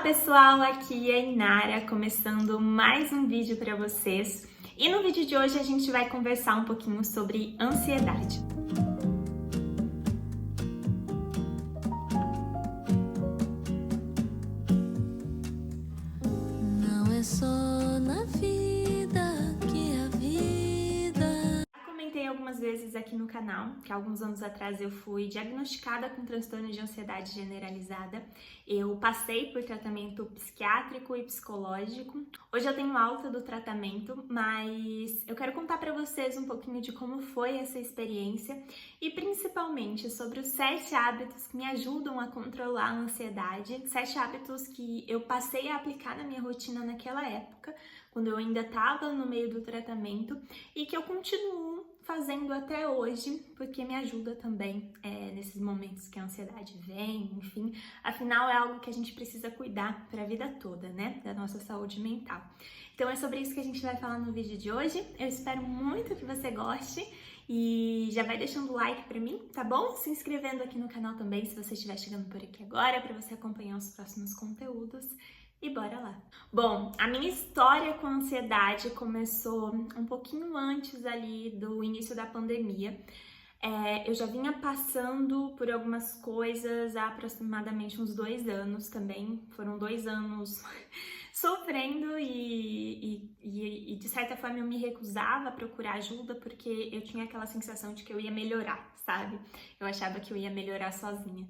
pessoal, aqui é a Inara, começando mais um vídeo para vocês. E no vídeo de hoje a gente vai conversar um pouquinho sobre ansiedade. Não é só na vida que a vida... Já comentei algumas vezes aqui no canal que alguns anos atrás eu fui diagnosticada com transtorno de ansiedade generalizada. Eu passei por tratamento psiquiátrico e psicológico. Hoje eu tenho alta do tratamento, mas eu quero contar para vocês um pouquinho de como foi essa experiência e principalmente sobre os 7 hábitos que me ajudam a controlar a ansiedade, 7 hábitos que eu passei a aplicar na minha rotina naquela época, quando eu ainda estava no meio do tratamento e que eu continuo fazendo até hoje, porque me ajuda também nesses momentos que a ansiedade vem, enfim. Afinal, é algo que a gente precisa cuidar para a vida toda, né? Da nossa saúde mental. Então é sobre isso que a gente vai falar no vídeo de hoje. Eu espero muito que você goste e já vai deixando o like para mim, tá bom? Se inscrevendo aqui no canal também, se você estiver chegando por aqui agora, para você acompanhar os próximos conteúdos. E bora lá! Bom, a minha história com a ansiedade começou um pouquinho antes ali do início da pandemia. Eu já vinha passando por algumas coisas há aproximadamente uns 2 anos também. Foram 2 anos sofrendo e de certa forma eu me recusava a procurar ajuda porque eu tinha aquela sensação de que eu ia melhorar, sabe? Eu achava que eu ia melhorar sozinha.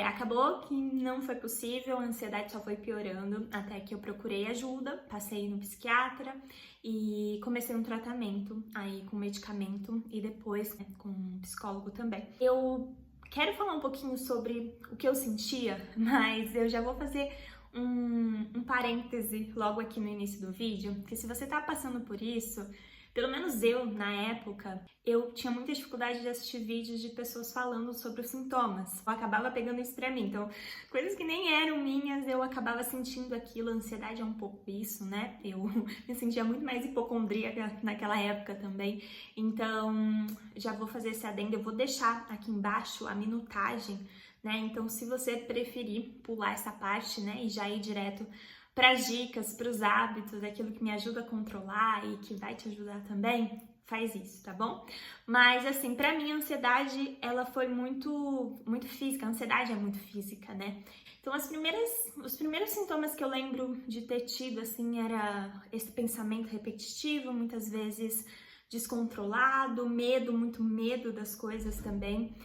Acabou que não foi possível, a ansiedade só foi piorando até que eu procurei ajuda, passei no psiquiatra e comecei um tratamento aí com medicamento e depois com um psicólogo também. Eu quero falar um pouquinho sobre o que eu sentia, mas eu já vou fazer um parêntese logo aqui no início do vídeo, que se você tá passando por isso, pelo menos eu, na época, eu tinha muita dificuldade de assistir vídeos de pessoas falando sobre os sintomas. Eu acabava pegando isso pra mim. Então, coisas que nem eram minhas, eu acabava sentindo aquilo. A ansiedade é um pouco isso, né? Eu me sentia muito mais hipocondríaca naquela época também. Então, já vou fazer esse adendo. Eu vou deixar aqui embaixo a minutagem, né? Então, se você preferir pular essa parte, né, e já ir direto para as dicas, para os hábitos, aquilo que me ajuda a controlar e que vai te ajudar também, faz isso, tá bom? Mas assim, para mim a ansiedade, ela foi muito física, a ansiedade é muito física, né? Então os primeiros sintomas que eu lembro de ter tido, assim, era esse pensamento repetitivo, muitas vezes descontrolado, medo, muito medo das coisas também.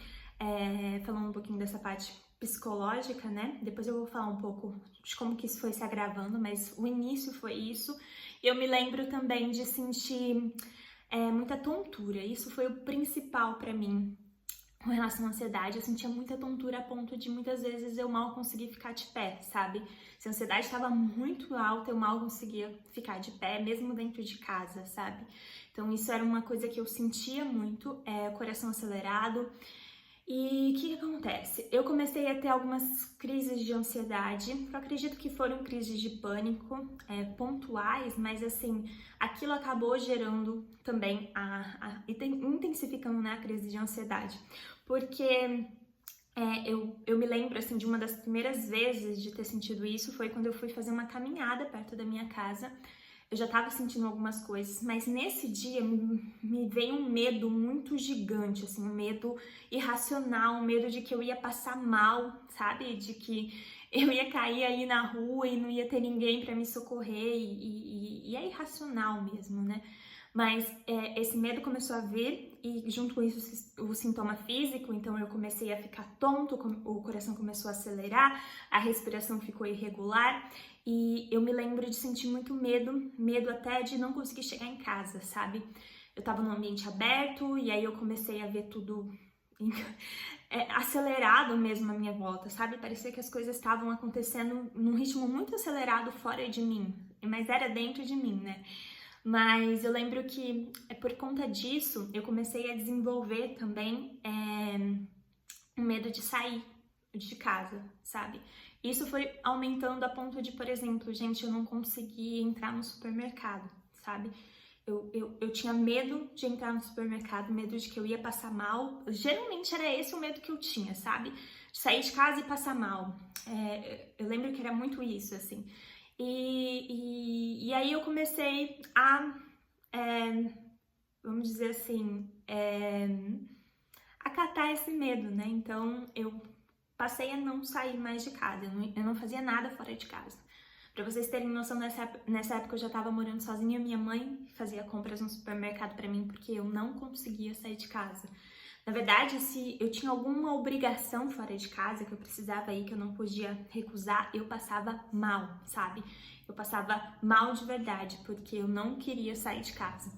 Falando um pouquinho dessa parte psicológica, né? Depois eu vou falar um pouco de como que isso foi se agravando, mas o início foi isso. Eu me lembro também de sentir muita tontura. Isso foi o principal para mim com relação à ansiedade. Eu sentia muita tontura a ponto de muitas vezes eu mal conseguir ficar de pé, sabe? Se a ansiedade estava muito alta, eu mal conseguia ficar de pé, mesmo dentro de casa, sabe? Então isso era uma coisa que eu sentia muito, coração acelerado. E o que acontece? Eu comecei a ter algumas crises de ansiedade, eu acredito que foram crises de pânico pontuais, mas assim, aquilo acabou gerando também, intensificando, né, a crise de ansiedade, porque eu me lembro assim de uma das primeiras vezes de ter sentido isso foi quando eu fui fazer uma caminhada perto da minha casa. Eu já tava sentindo algumas coisas, mas nesse dia me veio um medo muito gigante, assim, um medo irracional, um medo de que eu ia passar mal, sabe? De que eu ia cair ali na rua e não ia ter ninguém para me socorrer, e é irracional mesmo, né? Mas esse medo começou a vir e junto com isso o sintoma físico, então eu comecei a ficar tonto, o coração começou a acelerar, a respiração ficou irregular e eu me lembro de sentir muito medo até de não conseguir chegar em casa, sabe? Eu tava num ambiente aberto e aí eu comecei a ver tudo acelerado mesmo à minha volta, sabe? Parecia que as coisas estavam acontecendo num ritmo muito acelerado fora de mim, mas era dentro de mim, né? Mas eu lembro que por conta disso eu comecei a desenvolver também um medo de sair de casa, sabe? Isso foi aumentando a ponto de, por exemplo, gente, eu não conseguia entrar no supermercado, sabe? Eu tinha medo de entrar no supermercado, medo de que eu ia passar mal. Geralmente era esse o medo que eu tinha, sabe? De sair de casa e passar mal. Eu lembro que era muito isso, assim. E aí eu comecei a, vamos dizer assim, acatar esse medo, né? Então eu passei a não sair mais de casa, eu não fazia nada fora de casa. Pra vocês terem noção, nessa época eu já tava morando sozinha, minha mãe fazia compras no supermercado pra mim porque eu não conseguia sair de casa. Na verdade, se eu tinha alguma obrigação fora de casa que eu precisava ir, que eu não podia recusar, eu passava mal, sabe? Eu passava mal de verdade, porque eu não queria sair de casa.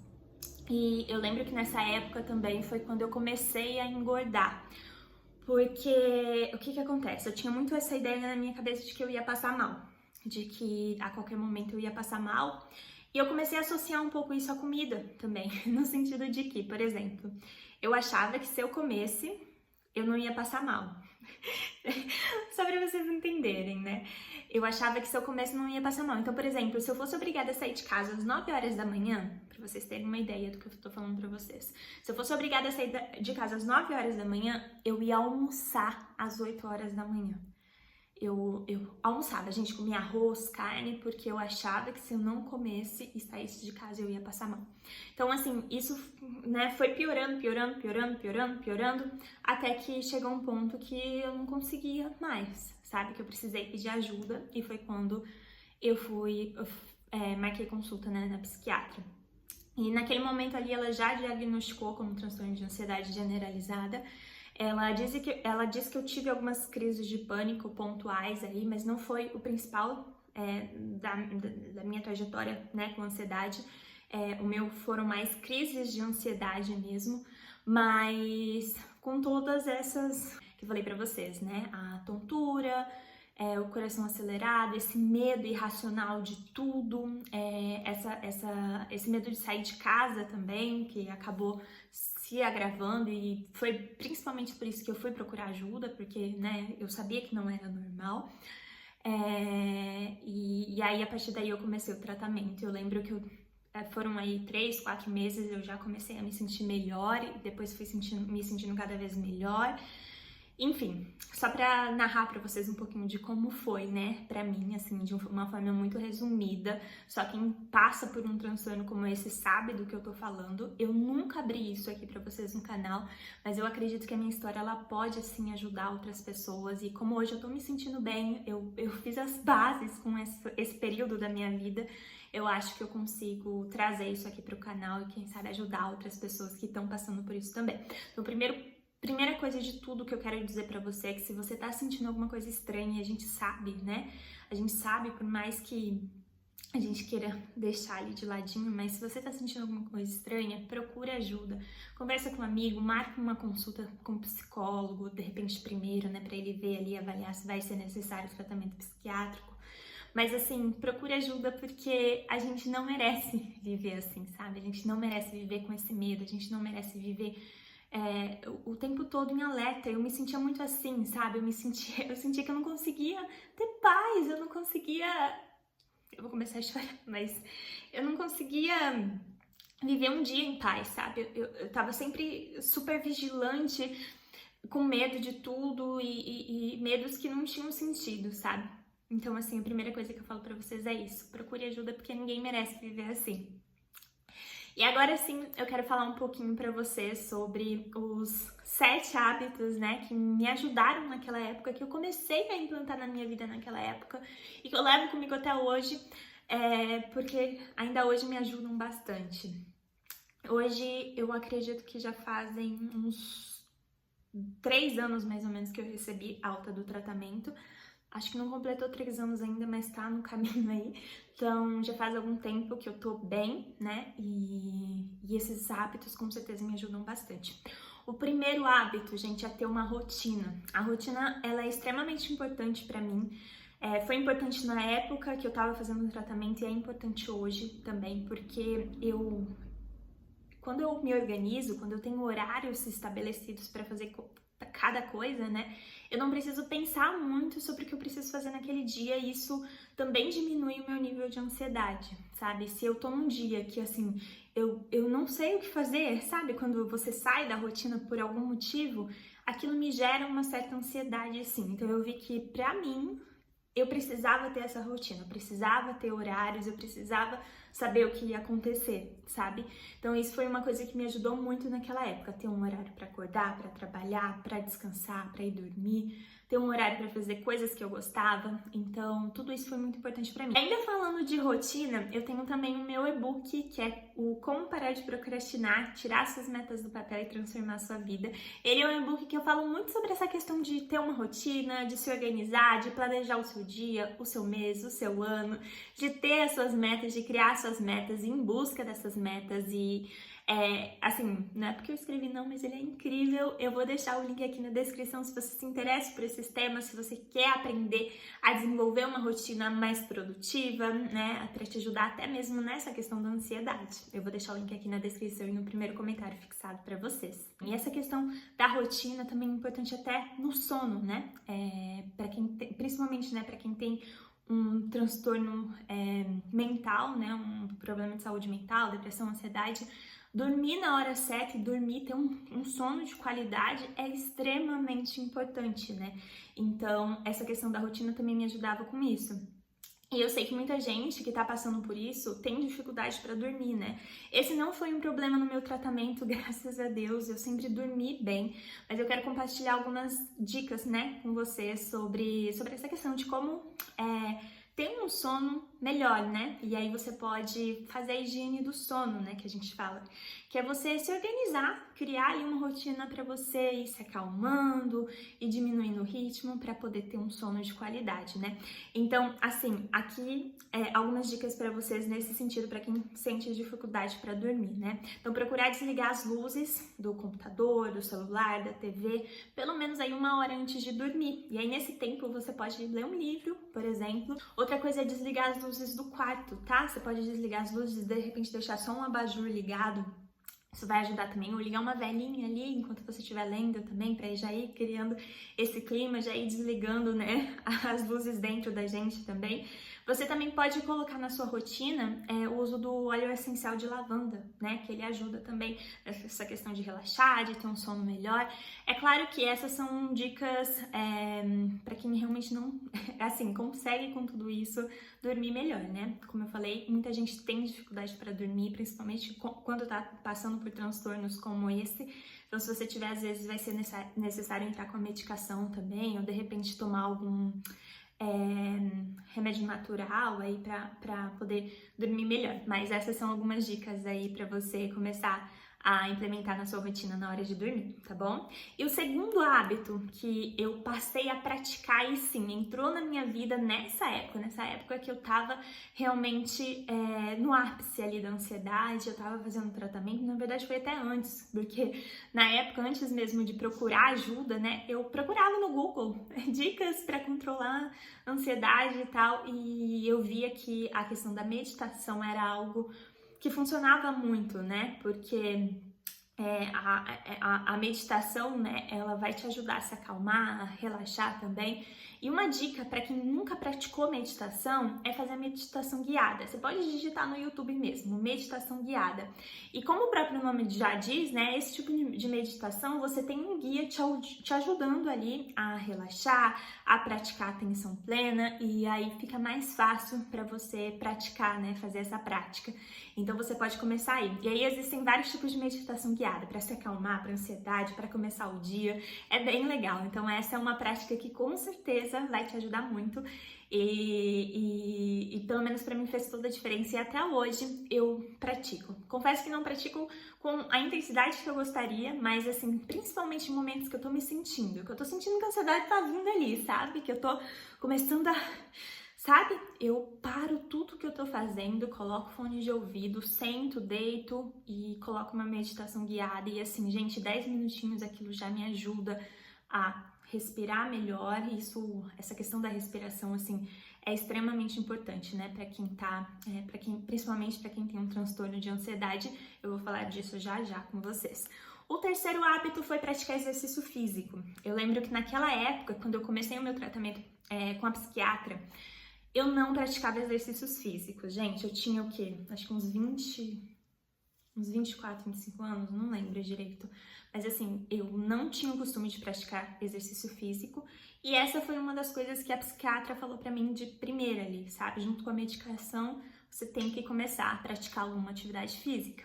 E eu lembro que nessa época também foi quando eu comecei a engordar. Porque o que acontece? Eu tinha muito essa ideia na minha cabeça de que eu ia passar mal, de que a qualquer momento eu ia passar mal. E eu comecei a associar um pouco isso à comida também, no sentido de que, por exemplo, eu achava que se eu comesse, eu não ia passar mal. Só pra vocês entenderem, né? Eu achava que se eu comesse, não ia passar mal. Então, por exemplo, se eu fosse obrigada a sair de casa às 9 horas da manhã, pra vocês terem uma ideia do que eu tô falando pra vocês. Se eu fosse obrigada a sair de casa às 9 horas da manhã, eu ia almoçar às 8 horas da manhã. Eu almoçava, a gente comia arroz, carne, porque eu achava que se eu não comesse e saísse de casa eu ia passar mal. Então, assim, isso, né, foi piorando, até que chegou um ponto que eu não conseguia mais, sabe? Que eu precisei pedir ajuda e foi quando eu marquei consulta, né, na psiquiatra. E naquele momento ali ela já diagnosticou como transtorno de ansiedade generalizada. Ela disse que eu tive algumas crises de pânico pontuais aí, mas não foi o principal da minha trajetória, né, com ansiedade. O meu foram mais crises de ansiedade mesmo, mas com todas essas que eu falei pra vocês, né, a tontura, o coração acelerado, esse medo irracional de tudo, esse medo de sair de casa também, que acabou se agravando, e foi principalmente por isso que eu fui procurar ajuda, porque, né, eu sabia que não era normal. E aí, a partir daí, eu comecei o tratamento. Eu lembro que foram aí 3, 4 meses, eu já comecei a me sentir melhor, e depois fui me sentindo cada vez melhor. Enfim, só pra narrar pra vocês um pouquinho de como foi, né, pra mim, assim, de uma forma muito resumida. Só quem passa por um transtorno como esse sabe do que eu tô falando. Eu nunca abri isso aqui pra vocês no canal, mas eu acredito que a minha história, ela pode, assim, ajudar outras pessoas. E como hoje eu tô me sentindo bem, eu fiz as bases com esse período da minha vida, eu acho que eu consigo trazer isso aqui pro canal e, quem sabe, ajudar outras pessoas que estão passando por isso também. Então, primeira coisa de tudo que eu quero dizer pra você é que se você tá sentindo alguma coisa estranha, a gente sabe, né? A gente sabe, por mais que a gente queira deixar ali de ladinho, mas se você tá sentindo alguma coisa estranha, procure ajuda. Conversa com um amigo, marque uma consulta com um psicólogo, de repente primeiro, né? Pra ele ver ali, avaliar se vai ser necessário tratamento psiquiátrico. Mas assim, procure ajuda, porque a gente não merece viver assim, sabe? A gente não merece viver com esse medo, a gente não merece viver o tempo todo em alerta. Eu me sentia muito assim, sabe? Eu sentia que eu não conseguia ter paz, eu não conseguia... Eu vou começar a chorar, mas eu não conseguia viver um dia em paz, sabe? Eu tava sempre super vigilante, com medo de tudo e medos que não tinham sentido, sabe? Então, assim, a primeira coisa que eu falo pra vocês é isso. Procure ajuda, porque ninguém merece viver assim. E agora sim, eu quero falar um pouquinho pra vocês sobre os 7 hábitos, né, que me ajudaram naquela época, que eu comecei a implantar na minha vida naquela época e que eu levo comigo até hoje, porque ainda hoje me ajudam bastante. Hoje eu acredito que já fazem uns 3 anos mais ou menos que eu recebi alta do tratamento. Acho que não completou 3 anos ainda, mas tá no caminho aí. Então, já faz algum tempo que eu tô bem, né? E esses hábitos com certeza me ajudam bastante. O primeiro hábito, gente, é ter uma rotina. A rotina, ela é extremamente importante pra mim. Foi importante na época que eu tava fazendo o tratamento e é importante hoje também, porque quando eu me organizo, quando eu tenho horários estabelecidos pra fazer cada coisa, né? Eu não preciso pensar muito sobre o que eu preciso fazer naquele dia, e isso também diminui o meu nível de ansiedade, sabe? Se eu tô num dia que, assim, eu não sei o que fazer, sabe? Quando você sai da rotina por algum motivo, aquilo me gera uma certa ansiedade, assim. Então eu vi que, pra mim, eu precisava ter essa rotina, eu precisava ter horários, eu precisava saber o que ia acontecer, sabe? Então isso foi uma coisa que me ajudou muito naquela época, ter um horário para acordar, para trabalhar, para descansar, para ir dormir, ter um horário para fazer coisas que eu gostava. Então tudo isso foi muito importante para mim. Ainda falando de rotina, eu tenho também o meu e-book, que é o Como Parar de Procrastinar, Tirar Suas Metas do Papel e Transformar Sua Vida. Ele é um e-book que eu falo muito sobre essa questão de ter uma rotina, de se organizar, de planejar o seu dia, o seu mês, o seu ano, de ter as suas metas, de criar suas metas, ir em busca dessas metas. E assim, não é porque eu escrevi não, mas ele é incrível. Eu vou deixar o link aqui na descrição se você se interessa por esses temas, se você quer aprender a desenvolver uma rotina mais produtiva, né, para te ajudar até mesmo nessa questão da ansiedade. Eu vou deixar o link aqui na descrição e no primeiro comentário fixado para vocês. E essa questão da rotina também é importante até no sono, né, para quem tem, principalmente, né, para quem tem um transtorno mental, né, um problema de saúde mental, depressão, ansiedade. Dormir na hora certa e dormir, ter um sono de qualidade é extremamente importante, né? Então, essa questão da rotina também me ajudava com isso. E eu sei que muita gente que tá passando por isso tem dificuldade para dormir, né? Esse não foi um problema no meu tratamento, graças a Deus, eu sempre dormi bem, mas eu quero compartilhar algumas dicas, né, com você sobre essa questão de como ter um sono melhor, né? E aí você pode fazer a higiene do sono, né, que a gente fala, que é você se organizar, criar ali uma rotina para você ir se acalmando e diminuindo o ritmo para poder ter um sono de qualidade, né? Então, assim, aqui algumas dicas para vocês nesse sentido, para quem sente dificuldade para dormir, né? Então, procurar desligar as luzes do computador, do celular, da TV, pelo menos aí 1 hora antes de dormir. E aí, nesse tempo, você pode ler um livro, por exemplo. Outra coisa é desligar as luzes do quarto, tá? Você pode desligar as luzes e, de repente, deixar só um abajur ligado. Isso vai ajudar também, ou ligar uma velinha ali enquanto você estiver lendo também, para já ir criando esse clima, já ir desligando, né, as luzes dentro da gente também. Você também pode colocar na sua rotina o uso do óleo essencial de lavanda, né, que ele ajuda também nessa questão de relaxar, de ter um sono melhor. É claro que essas são dicas para quem realmente não, assim, consegue com tudo isso dormir melhor, né? Como eu falei, muita gente tem dificuldade para dormir, principalmente quando tá passando por transtornos como esse. Então, se você tiver, às vezes vai ser necessário entrar com a medicação também, ou de repente tomar algum remédio natural aí para poder dormir melhor. Mas essas são algumas dicas aí para você começar a implementar na sua rotina na hora de dormir, tá bom? E o segundo hábito que eu passei a praticar e sim, entrou na minha vida nessa época que eu tava realmente no ápice ali da ansiedade, eu tava fazendo tratamento, na verdade foi até antes, porque na época, antes mesmo de procurar ajuda, né, eu procurava no Google dicas para controlar a ansiedade e tal, e eu via que a questão da meditação era algo que funcionava muito, né? Porque a meditação, né, ela vai te ajudar a se acalmar, a relaxar também. E uma dica para quem nunca praticou meditação é fazer a meditação guiada. Você pode digitar no YouTube mesmo, meditação guiada. E como o próprio nome já diz, né, esse tipo de meditação, você tem um guia te ajudando ali a relaxar, a praticar a atenção plena, e aí fica mais fácil para você praticar, né, fazer essa prática. Então você pode começar aí. E aí existem vários tipos de meditação guiada, para se acalmar, para ansiedade, para começar o dia. É bem legal. Então essa é uma prática que com certeza vai te ajudar muito. E pelo menos para mim fez toda a diferença. E até hoje eu pratico. Confesso que não pratico com a intensidade que eu gostaria, mas assim, principalmente em momentos que eu tô me sentindo, que eu tô sentindo que a ansiedade tá vindo ali, sabe? Que eu tô começando a... Sabe? Eu paro tudo que eu tô fazendo, coloco fone de ouvido, sento, deito e coloco uma meditação guiada. E assim, gente, 10 minutinhos aquilo já me ajuda a respirar melhor. E essa questão da respiração, assim, é extremamente importante, né? Pra quem tá, principalmente pra quem tem um transtorno de ansiedade. Eu vou falar disso já já com vocês. O terceiro hábito foi praticar exercício físico. Eu lembro que naquela época, quando eu comecei o meu tratamento com a psiquiatra, eu não praticava exercícios físicos. Gente, eu tinha o quê? Acho que uns 24, 25 anos, não lembro direito. Mas assim, eu não tinha o costume de praticar exercício físico. E essa foi uma das coisas que a psiquiatra falou pra mim de primeira ali, sabe? Junto com a medicação, você tem que começar a praticar alguma atividade física.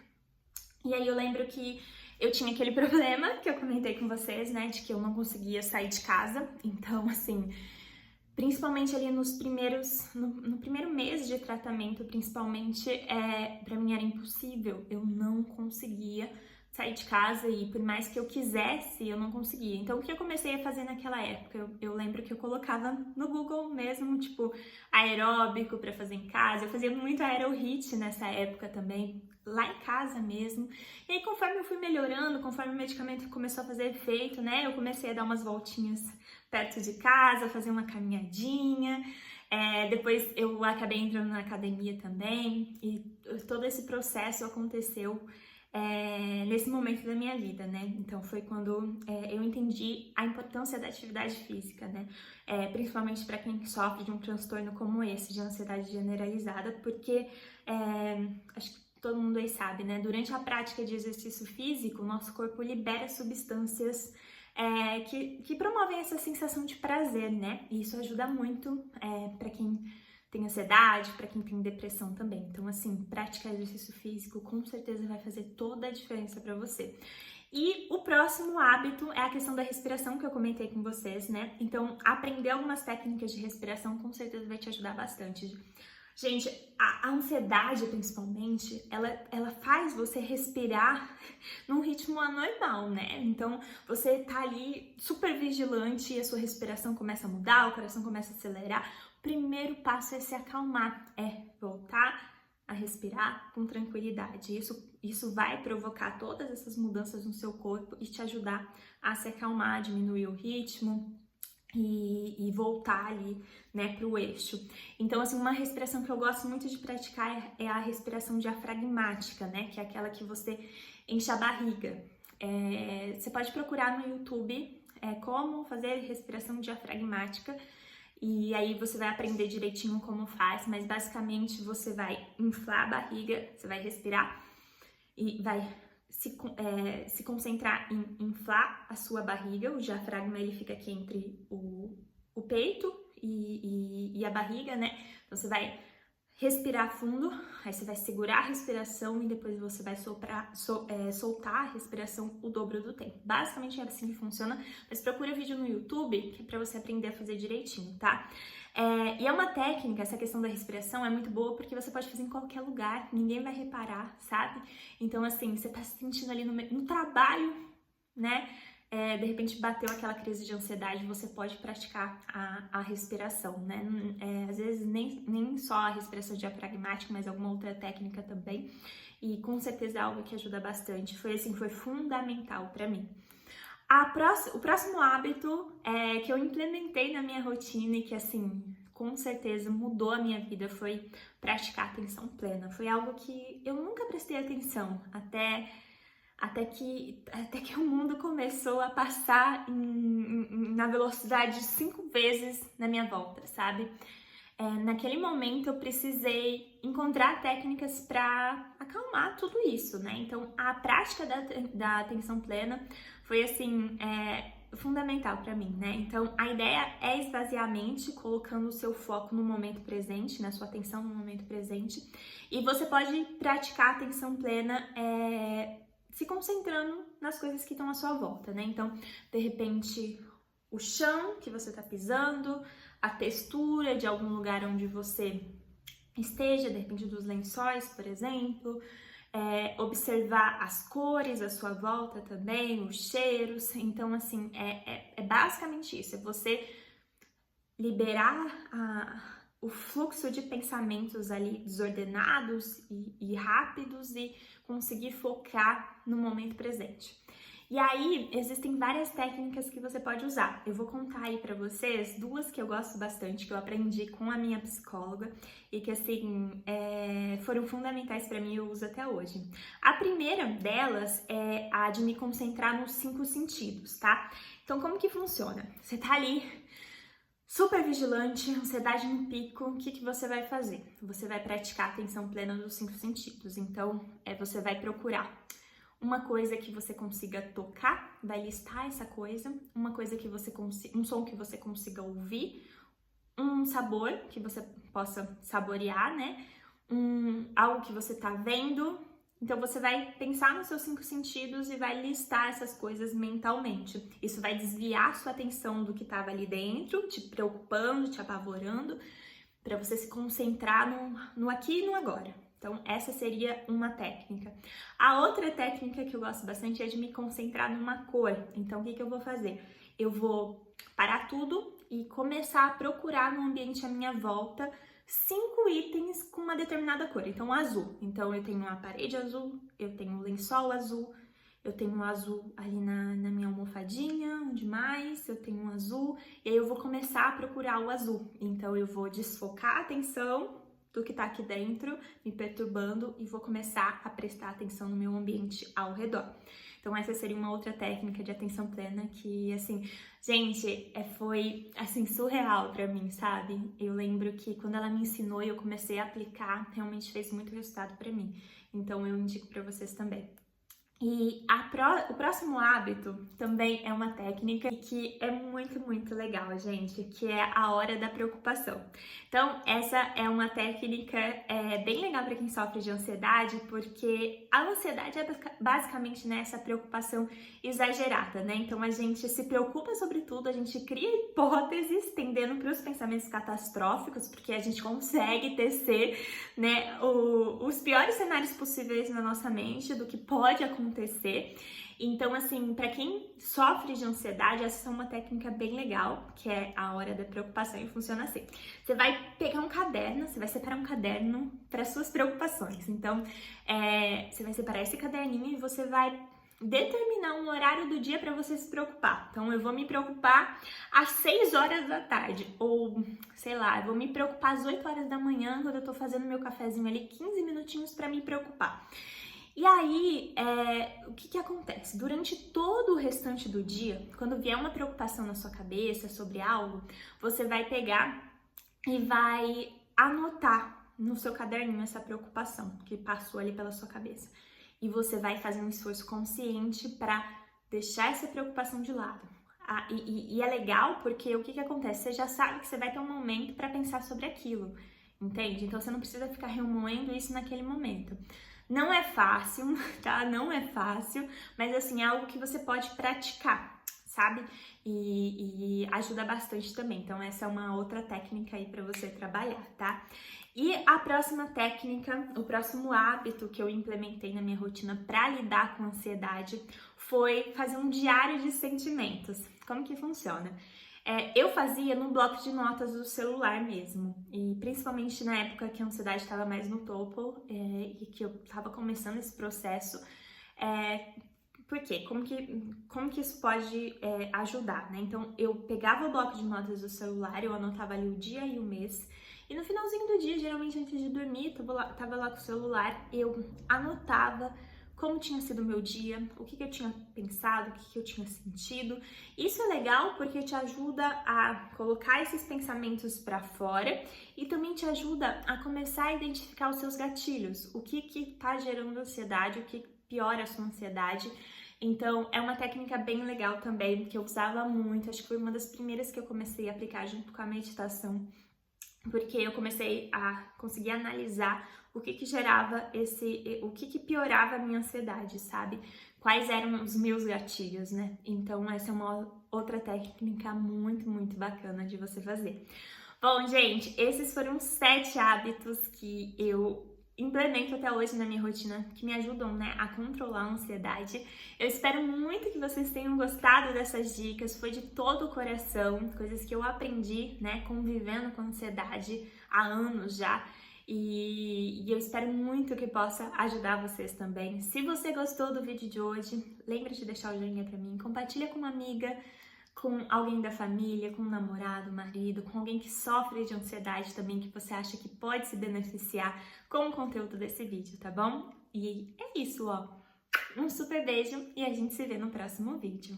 E aí eu lembro que eu tinha aquele problema que eu comentei com vocês, né? De que eu não conseguia sair de casa. Então, assim, principalmente ali no primeiro mês de tratamento, principalmente, pra mim era impossível. Eu não conseguia sair de casa e por mais que eu quisesse, eu não conseguia. Então, o que eu comecei a fazer naquela época? Eu lembro que eu colocava no Google mesmo, tipo, aeróbico pra fazer em casa. Eu fazia muito aero-hit nessa época também, lá em casa mesmo. E aí, conforme eu fui melhorando, conforme o medicamento começou a fazer efeito, né, eu comecei a dar umas voltinhas perto de casa, fazer uma caminhadinha. Depois eu acabei entrando na academia também e todo esse processo aconteceu nesse momento da minha vida, né? Então foi quando eu entendi a importância da atividade física, né? Principalmente para quem sofre de um transtorno como esse, de ansiedade generalizada, porque acho que todo mundo aí sabe, né? Durante a prática de exercício físico, o nosso corpo libera substâncias que promovem essa sensação de prazer, né? E isso ajuda muito para quem tem ansiedade, para quem tem depressão também. Então, assim, praticar exercício físico com certeza vai fazer toda a diferença para você. E o próximo hábito é a questão da respiração que eu comentei com vocês, né? Então, aprender algumas técnicas de respiração com certeza vai te ajudar bastante. Gente, a ansiedade, principalmente, ela faz você respirar num ritmo anormal, né? Então, você tá ali super vigilante e a sua respiração começa a mudar, o coração começa a acelerar. O primeiro passo é se acalmar, voltar a respirar com tranquilidade. Isso vai provocar todas essas mudanças no seu corpo e te ajudar a se acalmar, diminuir o ritmo e voltar ali, né, pro eixo. Então, assim, uma respiração que eu gosto muito de praticar é a respiração diafragmática, né, que é aquela que você enche a barriga. Você pode procurar no YouTube como fazer respiração diafragmática e aí você vai aprender direitinho como faz, mas basicamente você vai inflar a barriga, você vai respirar e vai se concentrar em inflar a sua barriga. O diafragma ele fica aqui entre o peito e a barriga, né? Então você vai respirar fundo, aí você vai segurar a respiração e depois você vai soltar a respiração o dobro do tempo. Basicamente é assim que funciona, mas procura vídeo no YouTube que é pra você aprender a fazer direitinho, tá? E é uma técnica, essa questão da respiração é muito boa porque você pode fazer em qualquer lugar, ninguém vai reparar, sabe? Então assim, você tá se sentindo ali no trabalho, né? De repente bateu aquela crise de ansiedade, você pode praticar a respiração, né? Às vezes nem só a respiração diafragmática, mas alguma outra técnica também. E com certeza é algo que ajuda bastante. Foi fundamental para mim. O próximo hábito que eu implementei na minha rotina e que, assim, com certeza mudou a minha vida foi praticar atenção plena. Foi algo que eu nunca prestei atenção até que o mundo começou a passar na velocidade de 5 vezes na minha volta, sabe? Naquele momento eu precisei encontrar técnicas para acalmar tudo isso, né? Então a prática da atenção plena foi assim fundamental para mim, né? Então a ideia é esvaziar a mente, colocando o seu foco no momento presente, na sua atenção no momento presente, e você pode praticar a atenção plena se concentrando nas coisas que estão à sua volta, né? Então, de repente, o chão que você tá pisando, a textura de algum lugar onde você esteja, de repente dos lençóis, por exemplo, observar as cores à sua volta também, os cheiros. Então, assim, é basicamente isso, é você liberar o fluxo de pensamentos ali desordenados e rápidos e conseguir focar no momento presente. E aí, existem várias técnicas que você pode usar. Eu vou contar aí pra vocês duas que eu gosto bastante, que eu aprendi com a minha psicóloga e que, assim, foram fundamentais pra mim e eu uso até hoje. A primeira delas é a de me concentrar nos 5 sentidos, tá? Então, como que funciona? Você tá ali super vigilante, ansiedade no pico, o que você vai fazer? Você vai praticar a atenção plena dos 5 sentidos. Então, você vai procurar uma coisa que você consiga tocar, vai listar essa coisa, uma coisa que você um som que você consiga ouvir, um sabor que você possa saborear, né? Algo que você tá vendo. Então você vai pensar nos seus 5 sentidos e vai listar essas coisas mentalmente. Isso vai desviar sua atenção do que estava ali dentro, te preocupando, te apavorando, para você se concentrar no aqui e no agora. Então, essa seria uma técnica. A outra técnica que eu gosto bastante é de me concentrar numa cor. Então, o que eu vou fazer? Eu vou parar tudo e começar a procurar no ambiente à minha volta 5 itens com uma determinada cor. Então, azul. Então, eu tenho uma parede azul, eu tenho um lençol azul, eu tenho um azul ali na minha almofadinha, onde mais? Eu tenho um azul. E aí, eu vou começar a procurar o azul. Então, eu vou desfocar a atenção do que tá aqui dentro, me perturbando, e vou começar a prestar atenção no meu ambiente ao redor. Então essa seria uma outra técnica de atenção plena que, assim, gente, foi, assim, surreal pra mim, sabe? Eu lembro que quando ela me ensinou e eu comecei a aplicar, realmente fez muito resultado pra mim. Então eu indico pra vocês também. E o próximo hábito também é uma técnica que é muito, muito legal, gente, que é a hora da preocupação. Então, essa é uma técnica bem legal para quem sofre de ansiedade, porque a ansiedade é basicamente, né, essa preocupação exagerada, né? Então, a gente se preocupa sobre tudo, a gente cria hipóteses tendendo para os pensamentos catastróficos, porque a gente consegue tecer, né, os piores cenários possíveis na nossa mente do que pode acontecer. Então, assim, para quem sofre de ansiedade, essa é uma técnica bem legal, que é a hora da preocupação, e funciona assim. Você vai pegar um caderno, você vai separar um caderno para suas preocupações. Então, você vai separar esse caderninho e você vai determinar um horário do dia para você se preocupar. Então, eu vou me preocupar às 6 horas da tarde, ou, sei lá, eu vou me preocupar às 8 horas da manhã, quando eu tô fazendo meu cafezinho ali, 15 minutinhos para me preocupar. E aí, o que acontece? Durante todo o restante do dia, quando vier uma preocupação na sua cabeça sobre algo, você vai pegar e vai anotar no seu caderninho essa preocupação que passou ali pela sua cabeça. E você vai fazer um esforço consciente para deixar essa preocupação de lado. E é legal porque o que acontece? Você já sabe que você vai ter um momento para pensar sobre aquilo, entende? Então você não precisa ficar remoendo isso naquele momento. Não é fácil, tá? Não é fácil, mas assim, é algo que você pode praticar, sabe? E ajuda bastante também. Então, essa é uma outra técnica aí pra você trabalhar, tá? E a próxima técnica, o próximo hábito que eu implementei na minha rotina pra lidar com ansiedade foi fazer um diário de sentimentos. Como que funciona? Eu fazia no bloco de notas do celular mesmo, e principalmente na época que a ansiedade estava mais no topo e que eu estava começando esse processo. Por quê? Como que isso pode ajudar, né? Então, eu pegava o bloco de notas do celular, eu anotava ali o dia e o mês, e no finalzinho do dia, geralmente antes de dormir, tava lá com o celular, eu anotava como tinha sido o meu dia, o que eu tinha pensado, o que eu tinha sentido. Isso é legal porque te ajuda a colocar esses pensamentos para fora e também te ajuda a começar a identificar os seus gatilhos, o que tá gerando ansiedade, o que piora a sua ansiedade. Então, é uma técnica bem legal também, que eu usava muito, acho que foi uma das primeiras que eu comecei a aplicar junto com a meditação, porque eu comecei a conseguir analisar o que gerava o que piorava a minha ansiedade, sabe? Quais eram os meus gatilhos, né? Então, essa é uma outra técnica muito, muito bacana de você fazer. Bom, gente, esses foram 7 hábitos que eu implemento até hoje na minha rotina, que me ajudam, né, a controlar a ansiedade. Eu espero muito que vocês tenham gostado dessas dicas, foi de todo o coração, coisas que eu aprendi, né, convivendo com a ansiedade há anos já. e eu espero muito que possa ajudar vocês também. Se você gostou do vídeo de hoje, lembre de deixar o joinha pra mim, compartilha com uma amiga, com alguém da família, com um namorado, marido, com alguém que sofre de ansiedade também, que você acha que pode se beneficiar com o conteúdo desse vídeo, tá bom? E é isso, ó. Um super beijo e a gente se vê no próximo vídeo.